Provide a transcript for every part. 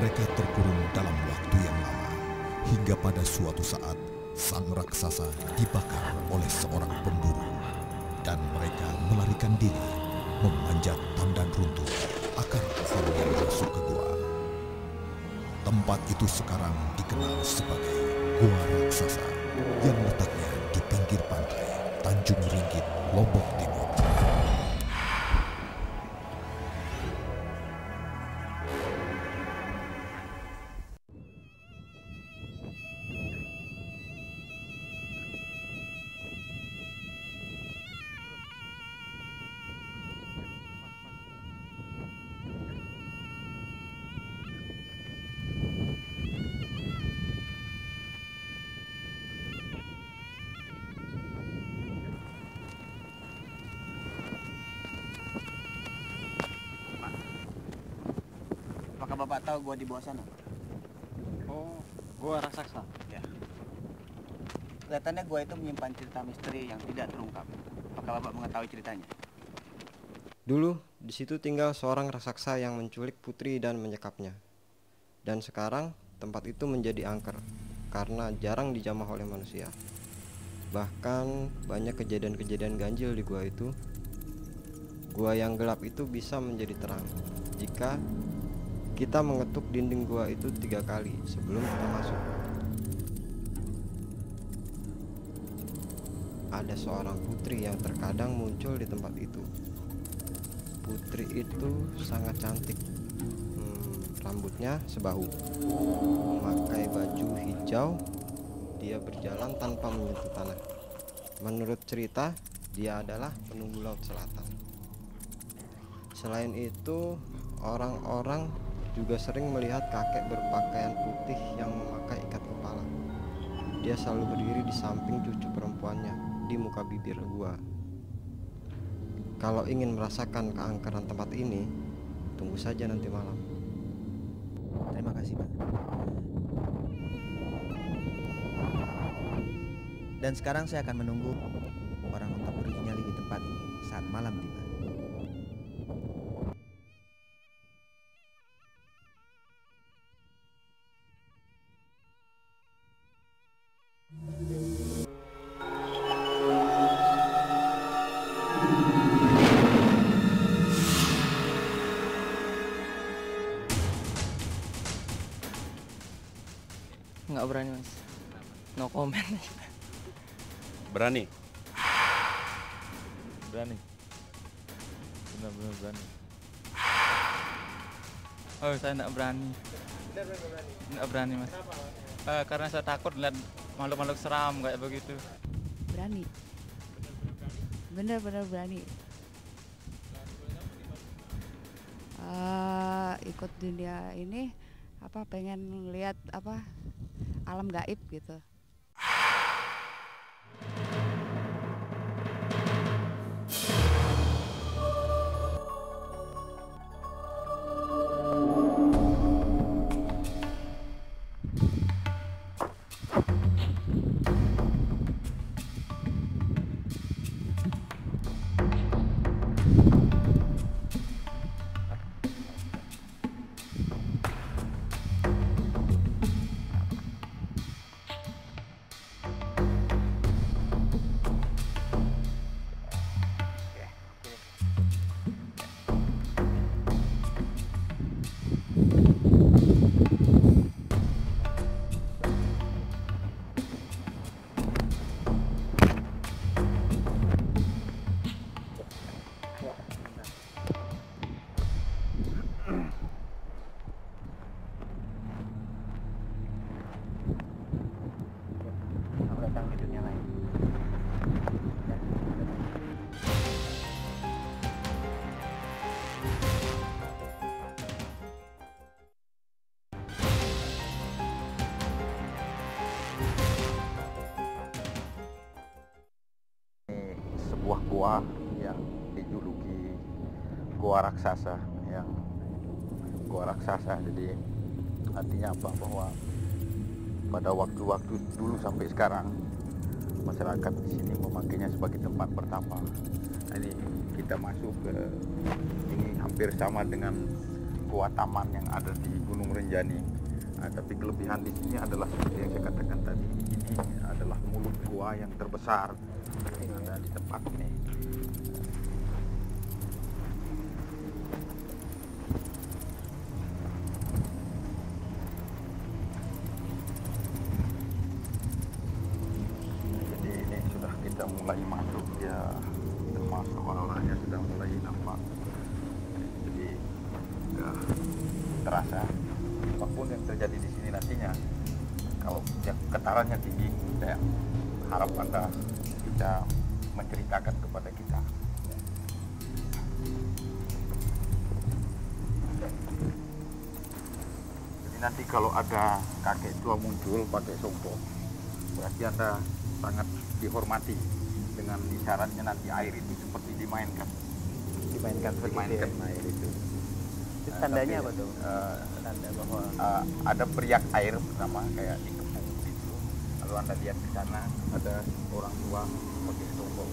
Mereka terkurung dalam waktu yang lama, hingga pada suatu saat sang raksasa dibakar oleh seorang pemburu, dan mereka melarikan diri, memanjat tandan runtuh akar pohon yang masuk ke gua. Tempat itu sekarang dikenal sebagai Gua Raksasa yang letaknya di pinggir pantai Tanjung Ringgit, Lombok Timur. Apakah Bapak tahu gua di bawah sana? Oh, Gua Raksasa. Ya. Kelihatannya gua itu menyimpan cerita misteri yang tidak terungkap. Apakah Bapak mengetahui ceritanya? Dulu di situ tinggal seorang raksasa yang menculik putri dan menyekapnya. Dan sekarang tempat itu menjadi angker karena jarang dijamah oleh manusia. Bahkan banyak kejadian-kejadian ganjil di gua itu. Gua yang gelap itu bisa menjadi terang jika kita mengetuk dinding gua itu 3 kali sebelum kita masuk. Ada seorang putri yang terkadang muncul di tempat itu. Putri itu sangat cantik. Rambutnya sebahu, memakai baju hijau. Dia berjalan tanpa menyentuh tanah. Menurut cerita, dia adalah penunggu laut selatan. Selain itu, orang-orang juga sering melihat kakek berpakaian putih yang memakai ikat kepala. Dia selalu berdiri di samping cucu perempuannya di muka bibir gua. Kalau ingin merasakan keangkeran tempat ini, tunggu saja nanti malam. Terima kasih, Pak. Dan sekarang saya akan menunggu orang otak pergi nyali di tempat ini saat malam tiba. Nggak berani, Mas. No comment. Berani? Berani. Benar-benar berani. Oh, saya nggak berani. Nggak berani, Mas. Karena saya takut lihat makhluk-makhluk seram kayak begitu. Berani. Bener-bener berani. Ikut dunia ini pengen lihat alam gaib gitu. Selamat datang di dunia lain. Ini sebuah gua yang dijuluki Gua Raksasa, jadi artinya apa, bahwa pada waktu-waktu dulu sampai sekarang masyarakat di sini memakainya sebagai tempat bertapa. Ini kita masuk ke ini hampir sama dengan goa taman yang ada di Gunung Rinjani. Nah, tapi kelebihan di sini adalah seperti yang saya katakan tadi, ini adalah mulut goa yang terbesar yang ada di tempat ini. Jadi ini sudah kita mulai masuk ya, termasuk auranya sudah mulai nampak. Jadi nggak terasa apapun yang terjadi di sini nantinya. Kalau yang getarannya tinggi, saya harap Anda bisa menceritakan kepada kita. Jadi nanti kalau ada kakek tua muncul pakai sompo, berarti Anda sangat dihormati dengan isyaratnya nanti air itu seperti dimainkan. Dimainkan air itu. Itu tandanya tapi, apa tuh? Tanda bahwa ada periak air pertama kayak dikepung gitu. Lalu Anda lihat ke sana ada orang tua pakai tombol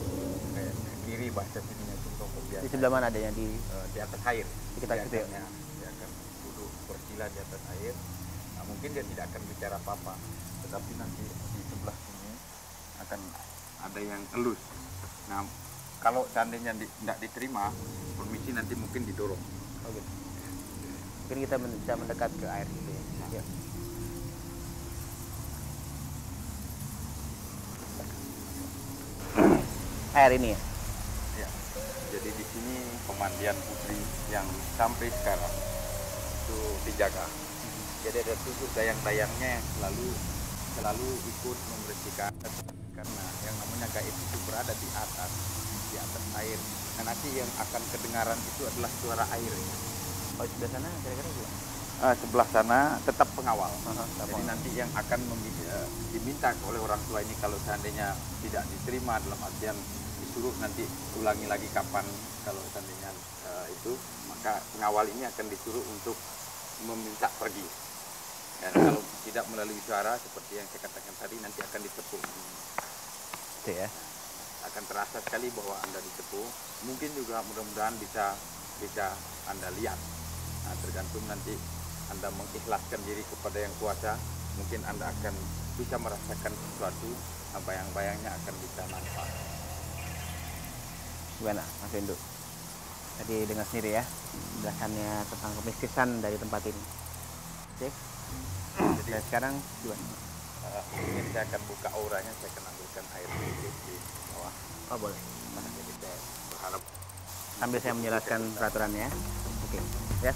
kayak ke kiri bahasa sininya itu tombol biasa. di sebelah mana adanya Di atas air. Di atas situ ya? Dia akan duduk bersila di atas air. Nah, mungkin dia tidak akan bicara apa-apa, tetapi nanti di sebelah sini akan ada yang elus. Nah, kalau seandainya tidak diterima, permisi nanti mungkin didorong. Oh gitu. Mungkin kita bisa mendekat ke air gitu ya. Ya. Air ini ya. Ya. Jadi di sini pemandian putri yang sampai sekarang itu dijaga. Jadi ada 7 dayang-dayangnya yang selalu ikut membersihkan, karena yang namanya gaib itu berada di atas air. Nah, nanti yang akan kedengaran itu adalah suara airnya. Oh, sebelah sana kira-kira juga. Sebelah sana tetap pengawal. Jadi pengawal. nanti yang akan diminta oleh orang tua ini kalau seandainya tidak diterima, dalam artian disuruh nanti ulangi lagi kapan, kalau seandainya itu, maka pengawal ini akan disuruh untuk meminta pergi. Dan kalau tidak melalui suara seperti yang saya katakan tadi, nanti akan ditepuk. Itu ya. Akan terasa sekali bahwa Anda ditepuk. Mungkin juga mudah-mudahan bisa Anda lihat. Nah, tergantung nanti Anda mengikhlaskan diri kepada yang kuasa, mungkin Anda akan bisa merasakan sesuatu, bayang-bayangnya akan bisa nampak. Gimana Mas Windu? Tadi dengar sendiri ya penjelasannya tentang kemistisan dari tempat ini. Oke. Jadi Dan sekarang gimana? mungkin saya akan buka auranya, saya akan ambilkan air sedikit di bawah. Oh boleh. Jadi saya berharap Sambil saya menjelaskan peraturannya ya. Oke. Ya.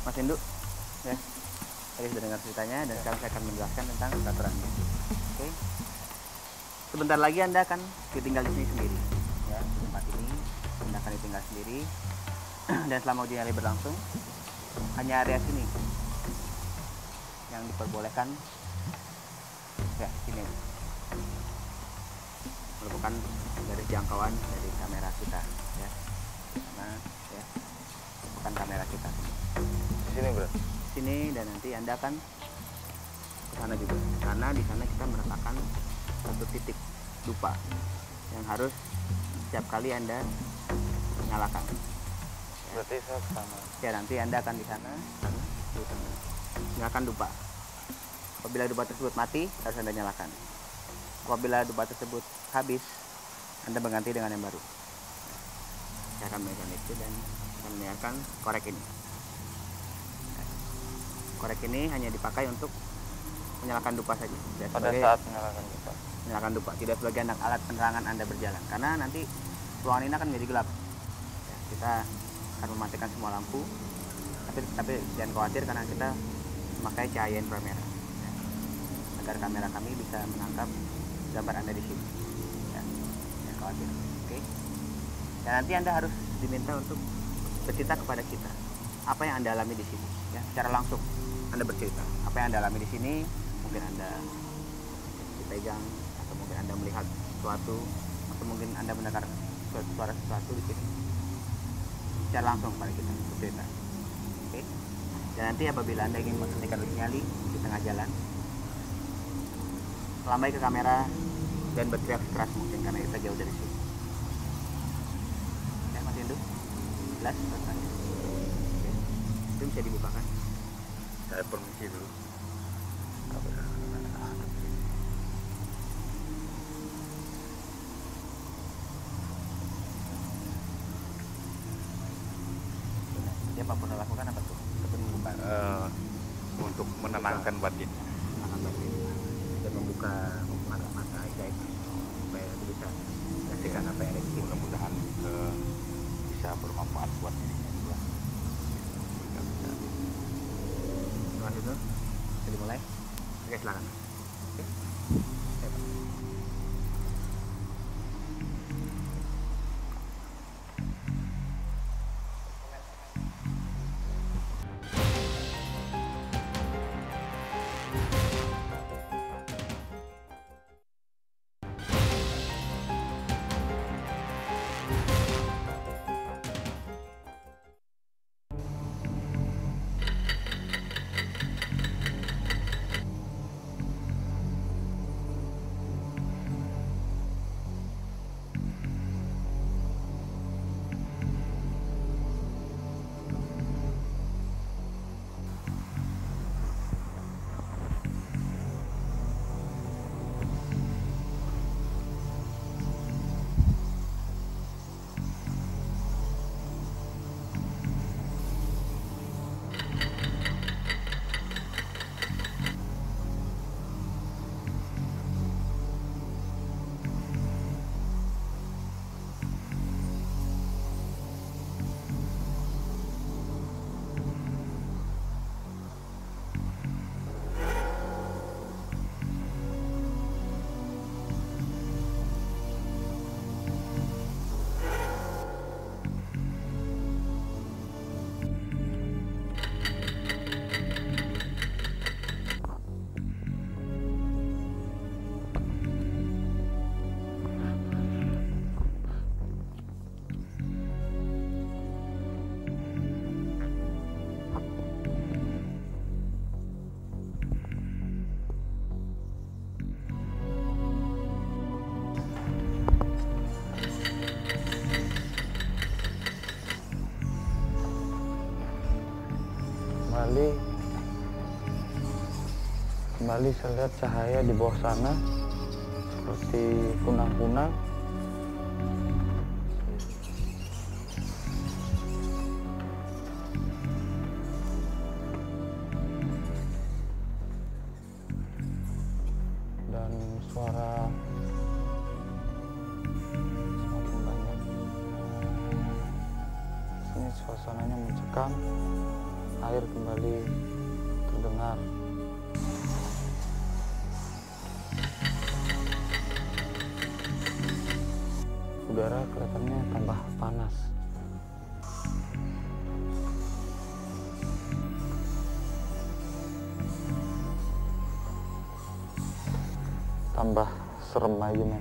Mas Windu. Ya. Tadi sudah dengar ceritanya dan sekarang saya akan menjelaskan tentang peraturannya. Oke. Sebentar lagi Anda akan ditinggal di sini sendiri. Ya, di tempat ini Anda akan ditinggal sendiri. Dan selama uji nyali berlangsung, hanya area sini yang diperbolehkan. Ya, sini merupakan garis jangkauan dari kamera kita ya, karena ya bukan kamera kita sini bro. Sini, dan nanti Anda akan ke sana juga, karena di sana kita meletakkan satu titik dupa yang harus setiap kali Anda nyalakan. Berarti saya ke sana. Ya, nanti Anda akan di sana, nyalakan dupa. Apabila dupa tersebut mati, harus Anda nyalakan. Apabila dupa tersebut habis, Anda mengganti dengan yang baru. Saya akan menyalakan itu dan akan menyalakan korek ini. Korek ini hanya dipakai untuk menyalakan dupa saja. Pada saat menyalakan dupa, tidak sebagai alat penerangan Anda berjalan, karena nanti ruangan ini akan menjadi gelap. Ya, kita akan mematikan semua lampu, tapi jangan khawatir karena kita memakai cahaya inframerah ya, agar kamera kami bisa menangkap gambar Anda di sini. Ya, jangan khawatir. Oke. Dan nanti Anda harus diminta untuk bercerita kepada kita apa yang Anda alami di sini, ya, secara langsung. Anda bercerita apa yang Anda alami di sini. Mungkin Anda dipegang, atau mungkin Anda melihat sesuatu, atau mungkin Anda mendengar suara sesuatu di sini. Secara langsung pada kita bercerita. Oke. Dan nanti apabila Anda ingin menghentikan uji nyali di tengah jalan, melambai ke kamera dan berteriak keras mungkin karena kita jauh dari sini. Ya, Mas Indu, jelas pesannya. Oke. Itu bisa dibukakan. Saya permisi dulu. Dia Pak pernah lakukan apa tuh? Seperti membuka Untuk menenangkan batin. tangan batin dan membuka mata ajaib supaya itu bisa menghasilkan apa yang ada di sini. Mudah-mudahan bisa bermanfaat buat dirinya juga. Tuhan dulu, bisa dimulai. Oke, silakan. Oke. Oke, Pak. Kembali saya lihat cahaya di bawah sana seperti kunang-kunang. Dan suara semakin banyak. Ini suasananya mencekam, air kembali terdengar. Udara kelihatannya tambah panas. Tambah serem lagi, men.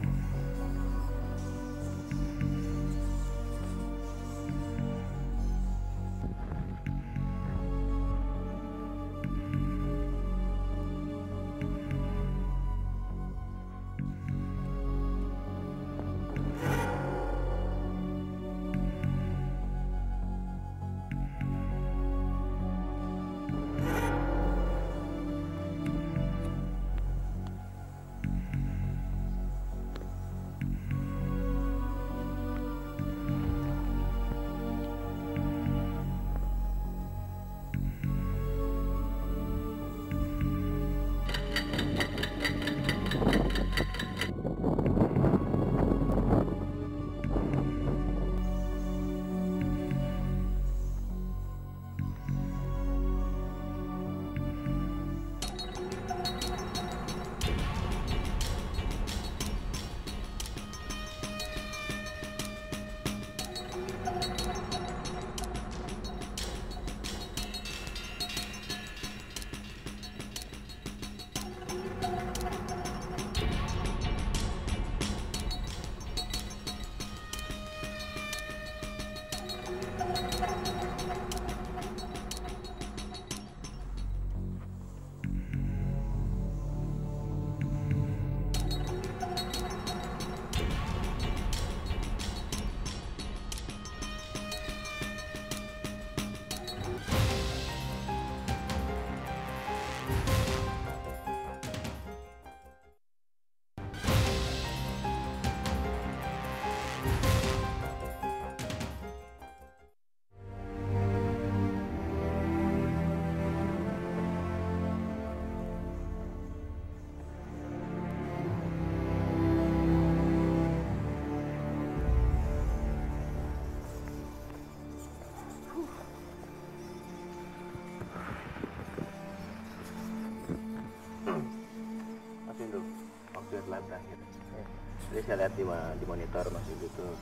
Tadi saya lihat di monitor Mas Windu tuh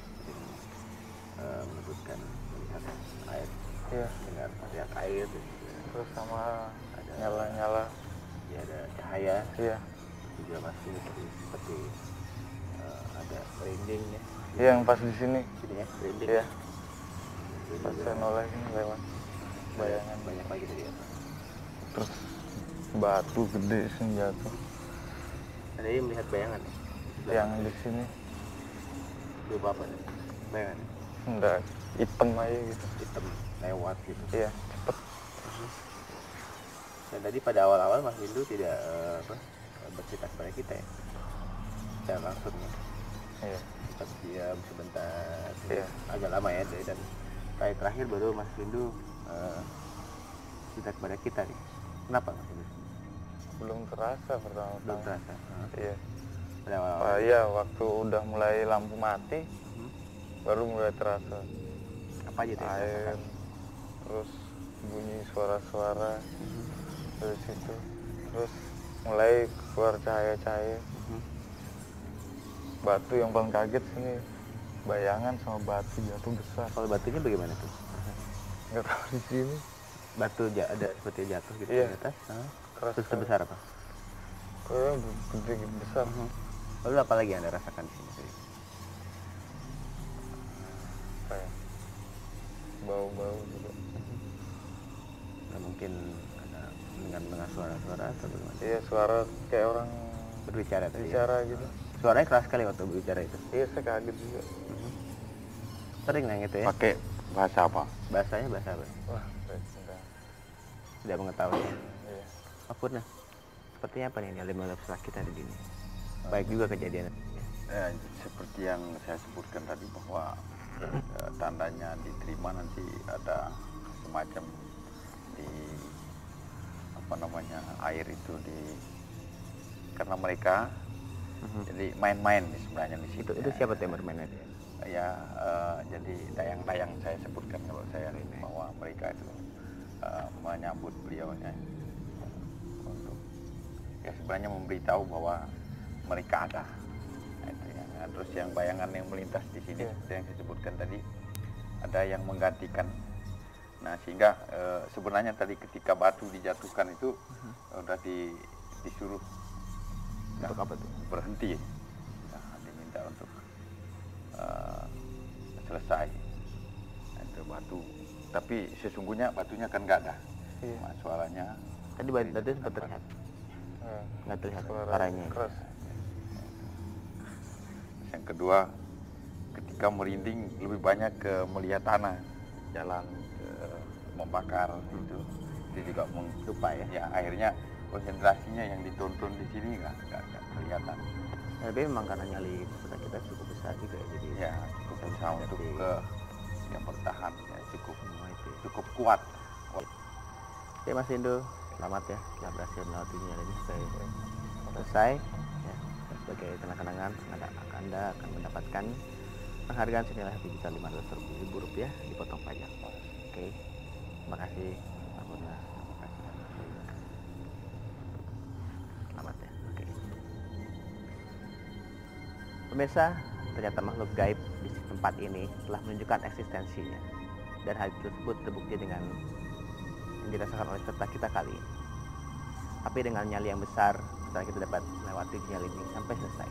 menyebutkan melihat air, dengar melihat air, terus sama ada nyala-nyala. ya ada cahaya. Iya. Juga Mas Windu tadi seperti ada merinding ya. Iya, yang pas di sini. Sini ya, merinding. Iya. Jadi Pas juga saya noleh ini lewat bayangan. banyak lagi tadi ya. Terus batu gede sini jatuh. Tadi melihat bayangan ya? Yang di sini Berupa apa nih? Bayangan ya? enggak, hitam aja gitu. Hitam lewat gitu. Iya, cepet. Dan tadi pada awal-awal Mas Windu tidak bercerita kepada kita ya, secara langsung ya. Iya. Sempat diam sebentar. Iya. Agak lama ya, dan terakhir baru Mas Windu cerita kepada kita nih. Kenapa Mas Windu? Belum terasa pertama. Belum terasa. Iya. Pada awal-awal. Iya, waktu udah mulai lampu mati, baru mulai terasa. Apa aja tuh yang Air, dirasakan? terus bunyi suara-suara dari situ, terus mulai keluar cahaya-cahaya. Batu yang paling kaget sini, bayangan sama batu jatuh besar. Kalau batunya bagaimana tuh? Nggak tahu di sini. Batu ada seperti jatuh gitu Iya. di atas. Keras Terus sekali. sebesar apa? Kayaknya gede besar. Lalu apa lagi yang Anda rasakan di sini? Kayak bau-bau juga. Nah, mungkin ada mendengar suara-suara atau bagaimana? Iya, suara kayak orang Berbicara tadi. Ya? bicara gitu. Suaranya keras sekali waktu berbicara itu. Iya, saya kaget juga. Sering yang itu ya? Pakai bahasa apa? Bahasanya bahasa apa? Wah, saya sudah. Tidak mengetahui. Iya. Apapun lah. Sepertinya apa nih yang dialami oleh peserta kita di sini? Baik juga kejadian. Seperti yang saya sebutkan tadi bahwa tandanya diterima nanti ada semacam di apa namanya air itu di karena mereka jadi main-main sebenarnya di situ. Itu siapa tuh yang bermain? Ya jadi dayang-dayang saya sebutkan kalau saya bahwa mereka itu menyambut beliaunya untuk ya sebenarnya memberitahu bahwa mereka ada. Nah, itu ya. Nah, terus yang bayangan yang melintas di sini seperti yang saya sebutkan tadi ada yang menggantikan. Nah sehingga sebenarnya tadi ketika batu dijatuhkan itu udah disuruh Untuk apa tuh? berhenti. Nah, diminta untuk selesai. Nah, itu batu. Tapi sesungguhnya batunya kan nggak ada. Iya. Nah, suaranya Tadi batu sempat terlihat. Nggak terlihat suaranya. Keras. yang kedua ketika merinding lebih banyak ke melihat tanah jalan membakar itu juga Lupa ya. ya akhirnya konsentrasinya yang ditonton di sini nggak kelihatan Tapi memang karena nyali peserta kita cukup besar juga ya. Jadi ya cukup besar untuk menghadapi ke yang bertahan ya semua itu. cukup kuat. Oke Mas Windu, selamat ya telah berhasil melewati nyali ini sampai selesai. Ya, sebagai kenang-kenangan Anda akan mendapatkan penghargaan senilai digital Rp500.000 dipotong pajak. Oke, terima kasih. Alhamdulillah. Terima kasih. Selamat ya. Oke. Pemirsa, ternyata makhluk gaib di tempat ini telah menunjukkan eksistensinya, dan hal tersebut terbukti dengan yang dirasakan oleh peserta kita kali ini. Tapi dengan nyali yang besar, setelah kita dapat melewati nyali ini sampai selesai.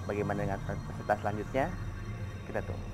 Bagaimana dengan peserta selanjutnya? Kita tunggu.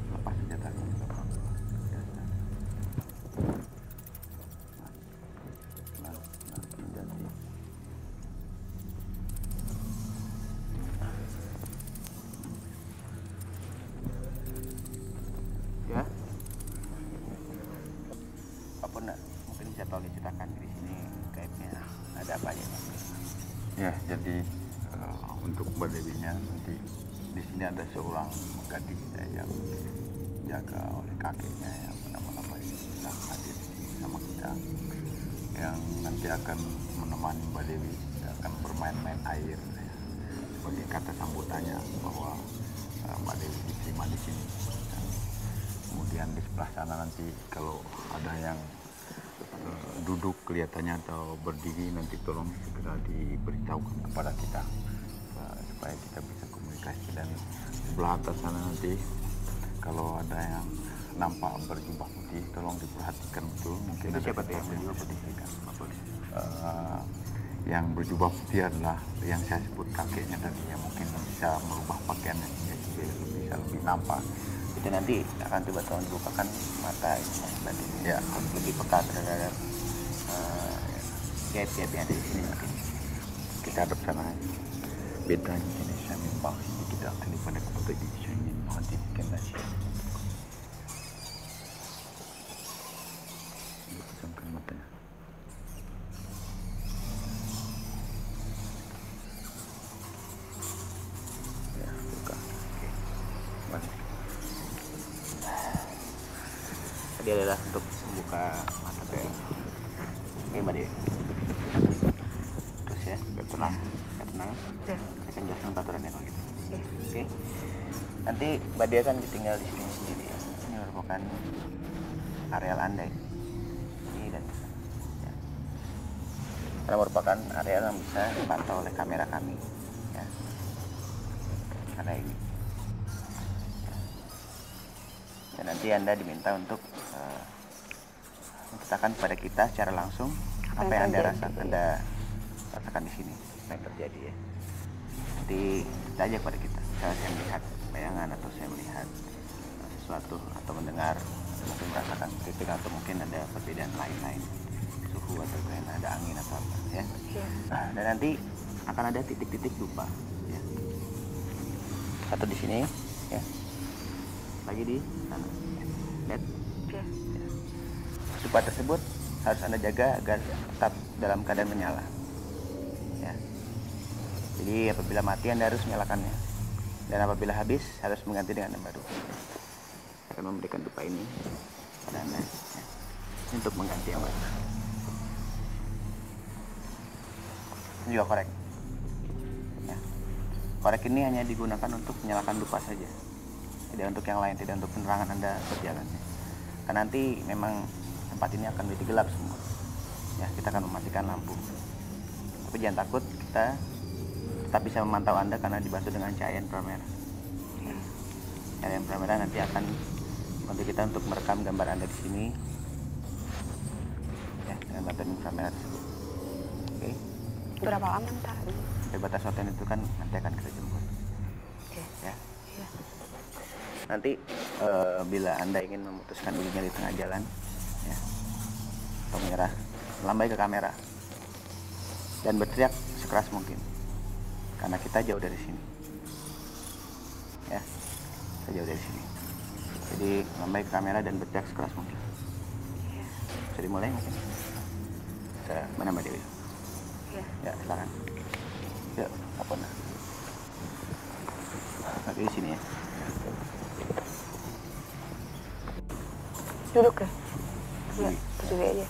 Lepas senjatanya. Menjadi. Ya. Apa enggak? Mungkin bisa tolong diceritakan di sini gaibnya ada apa aja? Ya, jadi untuk Mbak Dewinya nanti di sini ada seorang mengganti kita yang dijaga oleh kakeknya yang bernama yang hadir di sini sama kita, yang nanti akan menemani Mbak Dewi, akan bermain-main air sebagai kata sambutannya bahwa Mbak Dewi diterima di sini. Dan kemudian di sebelah sana nanti kalau ada yang duduk kelihatannya atau berdiri, nanti tolong segera diberitahukan kepada kita supaya kita bisa komunikasi. Dan sebelah atas sana nanti kalau ada yang nampak berjubah putih, tolong diperhatikan betul. Mungkin itu siapa tuh yang berjubah putih? Yang berjubah putih adalah yang saya sebut kakeknya tadi, yang mungkin bisa merubah pakaiannya bisa lebih nampak. Itu nanti akan coba tolong dibukakan mata ya, lebih peka terhadap gaib-gaib yang ada di sini. Mungkin kita hadap sana. Bedanya ini saya memang tidak akan pada kepada diri saya ingin menghadirkan nasihat. Pejamkan matanya. Ya, buka. Oke. Balik. Tadi adalah untuk membuka mata saya. Oke, Mbak Dewi. Terus ya, biar tenang. Tenang. Saya akan jelaskan peraturannya kalau gitu. Oke. Nanti Mbak Dewi akan tinggal di sini sendiri. Ini merupakan areal Anda. Ini dan ya. Karena merupakan areal yang bisa dipantau oleh kamera kami. Ya. Karena ini. Dan nanti Anda diminta untuk menceritakan kepada kita secara langsung apa yang Anda rasakan di sini, apa yang terjadi ya. Nanti kita aja kepada kita. Misalnya saya melihat bayangan atau saya melihat sesuatu atau mendengar, mungkin merasakan titik atau mungkin ada perbedaan lain-lain, suhu atau mungkin ada angin atau apa ya. Dan nanti akan ada titik-titik lupa ya. Satu di sini ya. Lagi di sana. Lihat. Ya. Lupa tersebut harus Anda jaga agar tetap dalam keadaan menyala. Ya. Jadi apabila mati Anda harus menyalakannya. Dan apabila habis harus mengganti dengan yang baru. Saya akan memberikan dupa ini pada Anda ya. Untuk mengganti yang baru. Ini juga korek. Ya. Korek ini hanya digunakan untuk menyalakan dupa saja. Tidak untuk yang lain, tidak untuk penerangan Anda berjalan. Karena nanti memang tempat ini akan menjadi gelap semua. Ya, kita akan mematikan lampu. Tapi jangan takut, kita tetap bisa memantau Anda karena dibantu dengan cahaya inframerah. Cahaya inframerah nanti akan membantu kita untuk merekam gambar Anda di sini. Ya, dengan bantuan inframerah tersebut. Oke. Berapa lama ntar? Dari batas hotel itu kan nanti akan kita jemput. Oke. Ya. Nanti bila Anda ingin memutuskan dirinya di tengah jalan, ya, atau menyerah, melambai ke kamera dan berteriak sekeras mungkin, karena kita jauh dari sini. Ya, kita jauh dari sini. Jadi melambai ke kamera dan berteriak sekeras mungkin. Bisa dimulai mungkin. Mana Mbak Dewi? Ya, silakan. Yuk, apa nah? Oke, di sini ya. Duduk ya? Iya, berdiri aja.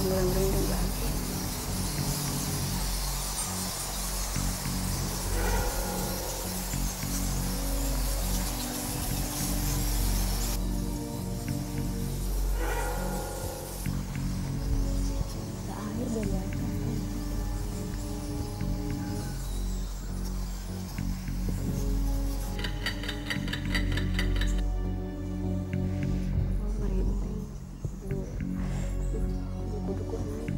sambil merinding lagi. Air udah biasa. Merinding. Duku-duku naik.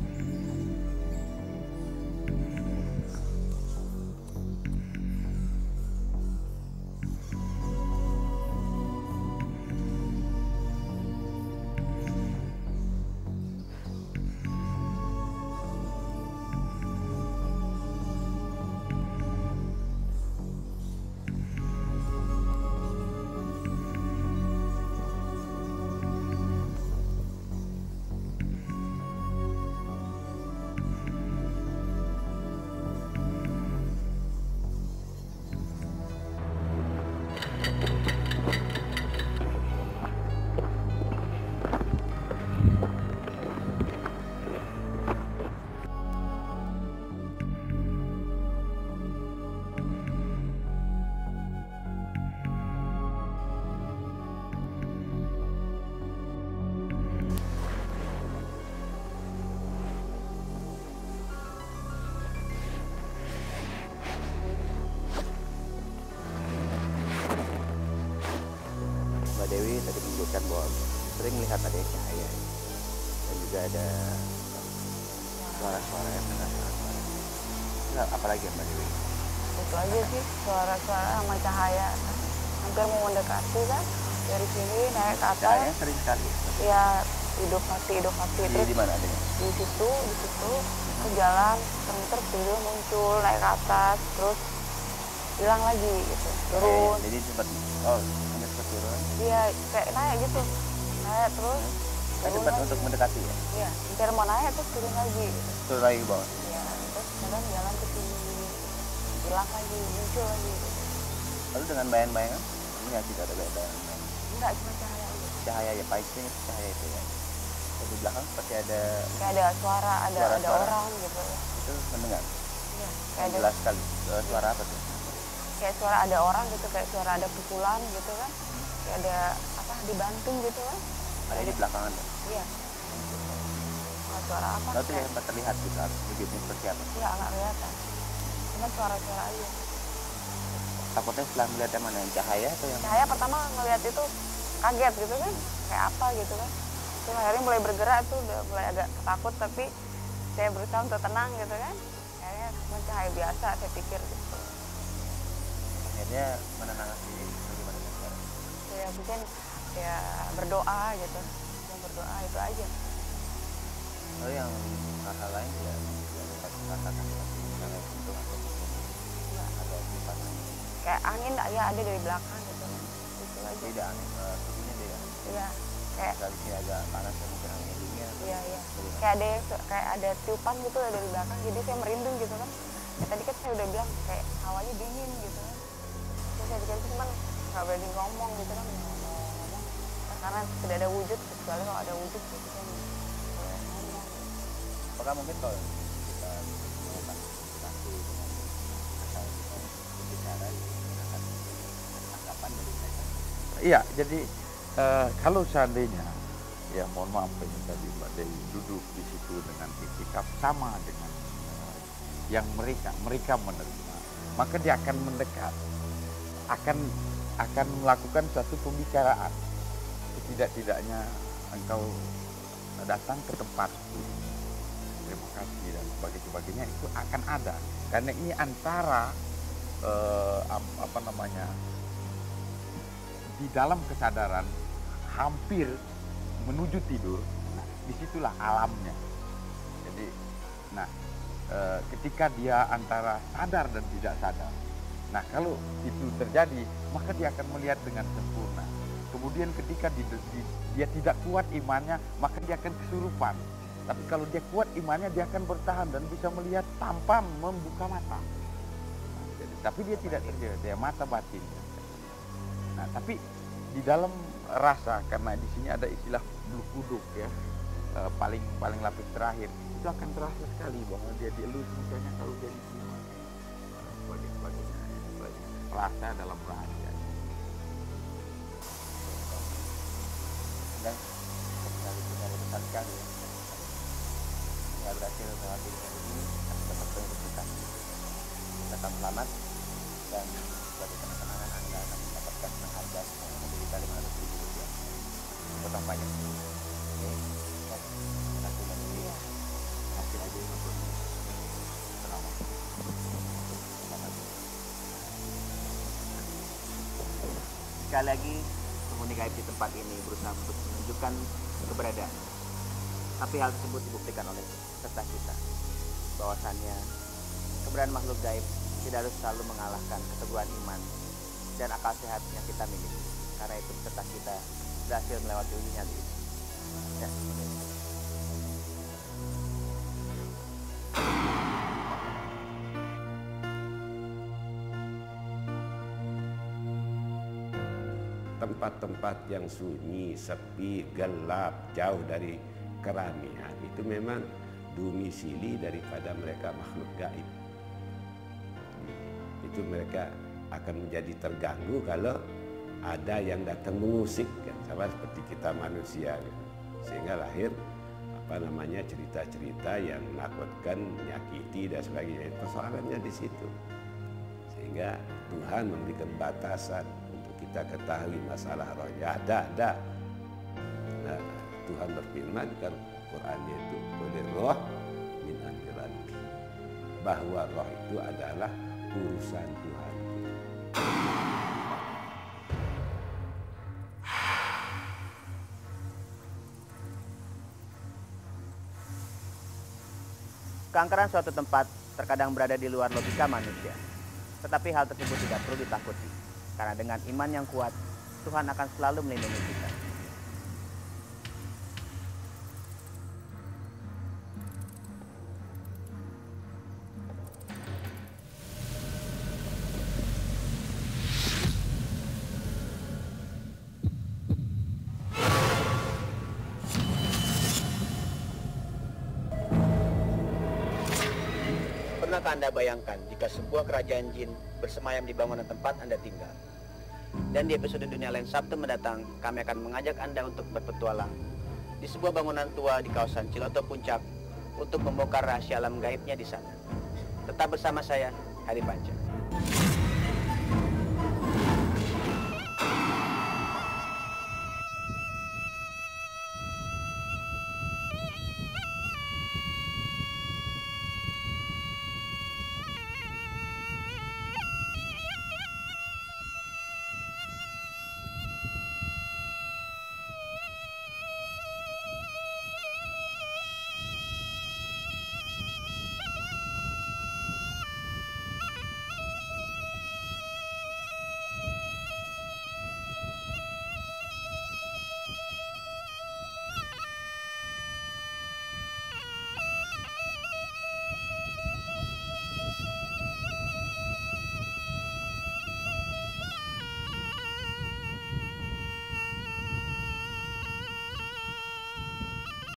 Mbak Dewi tadi menunjukkan bahwa sering melihat ada cahaya dan juga ada suara-suara yang mendengar suara-suara. Nah, apalagi ya Mbak Dewi? Itu aja sih, suara-suara sama cahaya. Hampir mau mendekati kan, dari sini naik ke atas. Cahaya sering sekali. Ya hidup mati terus Di mana adanya? di situ ke jalan terus tidur muncul naik ke atas terus hilang lagi gitu turun. Jadi sempat hanya sempat turun. Iya kayak naik gitu naik terus Sempat untuk mendekati ya? Iya hampir mau naik terus turun lagi gitu. Turun lagi ke bawah. Iya terus kadang jalan ke sini hilang lagi muncul lagi gitu. Lalu dengan bayang-bayangan, melihat tidak ada bayang-bayangan? Enggak cuma cahaya aja. Cahaya ya, paling cahaya itu ya. Di belakang seperti ada kayak ada suara ada orang gitu. Itu mendengar? Iya kayak jelas sekali. Suara apa tuh? Kayak suara ada orang gitu, kayak suara ada pukulan gitu kan, kayak ada apa dibanting gitu kan. Ada di belakangan ya? Iya. Suara apa? Lalu yang terlihat gitu, begitu seperti apa? Iya nggak kelihatan, cuma suara-suara aja. Takutnya setelah melihat yang mana, yang cahaya atau yang? Cahaya pertama ngeliat itu kaget gitu kan, kayak apa gitu kan. Terus akhirnya mulai bergerak tuh, udah mulai agak takut tapi saya berusaha untuk tenang gitu kan. Akhirnya cuma cahaya biasa saya pikir gitu. Akhirnya menenangkan diri bagaimana sekarang? Ya mungkin ya berdoa gitu, yang berdoa itu aja. Lalu yang hal-hal lain ya katakan seperti misalnya untuk ada kipasan. Kayak angin ya ada dari belakang gitu. Itu aja. Tidak angin, suhunya beda. Iya, kayak dari sini agak panas ya mungkin angin dingin. Iya. Kayak ada tiupan gitu ya dari belakang, jadi saya merinding gitu kan. Ya, tadi kan saya udah bilang kayak hawanya dingin gitu kan. Terus saya pikir cuman nggak berani ngomong gitu kan, ngomong. Karena tidak ada wujud, kecuali kalau ada wujud gitu kan. Ngomong. Apakah mungkin kalau kita melakukan komunikasi dengan asal kita berbicara akan tanggapan dari mereka? Iya, jadi kalau seandainya, ya mohon maaf ini tadi Mbak Dewi duduk di situ dengan itikaf sama dengan yang mereka menerima, maka dia akan mendekat, akan melakukan suatu pembicaraan. Setidak-tidaknya engkau datang ke tempat terima kasih dan sebagainya itu akan ada, karena ini antara di dalam kesadaran hampir menuju tidur. Nah, disitulah alamnya. Jadi, ketika dia antara sadar dan tidak sadar. Nah, kalau itu terjadi, maka dia akan melihat dengan sempurna. Kemudian ketika dia tidak kuat imannya, maka dia akan kesurupan. Tapi kalau dia kuat imannya, dia akan bertahan dan bisa melihat tanpa membuka mata. Nah, tapi dia tidak terjadi, dia mata batin. Nah, tapi di dalam rasa, karena di sini ada istilah bluk kuduk ya. paling lapis terakhir itu akan terasa sekali bahwa dia dielus misalnya kalau dia di sini sebagainya rasa dalam rahasia. Dan sekali kita besar sekali ya. Saya berhasil melewati ini dapat pendidikan. Tetap selamat dan sebagai kenang-kenangan Anda akan mendapatkan penghargaan yang menjadi Rp500.000 untuk kampanye. Oke, terima kasih banyak. Hasil lagi untuk selamat. Sekali lagi penghuni gaib di tempat ini berusaha untuk menunjukkan keberadaan. Tapi hal tersebut dibuktikan oleh peserta kita bahwasannya keberadaan makhluk gaib tidak harus selalu mengalahkan keteguhan iman dan akal sehat yang kita miliki. Karena itu peserta kita berhasil melewati uji nyali itu. Ya. Tempat-tempat yang sunyi, sepi, gelap, jauh dari keramaian itu memang domisili daripada mereka makhluk gaib. Itu mereka akan menjadi terganggu kalau ada yang datang mengusik, kan? Sama seperti kita manusia, kan? Sehingga lahir cerita-cerita yang menakutkan, menyakiti dan sebagainya. Persoalannya di situ. Sehingga Tuhan memberikan batasan untuk kita ketahui masalah rohnya. Ada. Nah, Tuhan berfirman kan Qurannya itu boleh roh min amri rabbi, bahwa roh itu adalah urusan Tuhan. Keangkeran suatu tempat terkadang berada di luar logika manusia. Tetapi hal tersebut tidak perlu ditakuti. Karena dengan iman yang kuat, Tuhan akan selalu melindungi kita. Pernahkah Anda bayangkan jika sebuah kerajaan jin bersemayam di bangunan tempat Anda tinggal? Dan di episode Dunia Lain Sabtu mendatang, kami akan mengajak Anda untuk berpetualang di sebuah bangunan tua di kawasan Ciloto Puncak untuk membongkar rahasia alam gaibnya di sana. Tetap bersama saya, Hari Panca.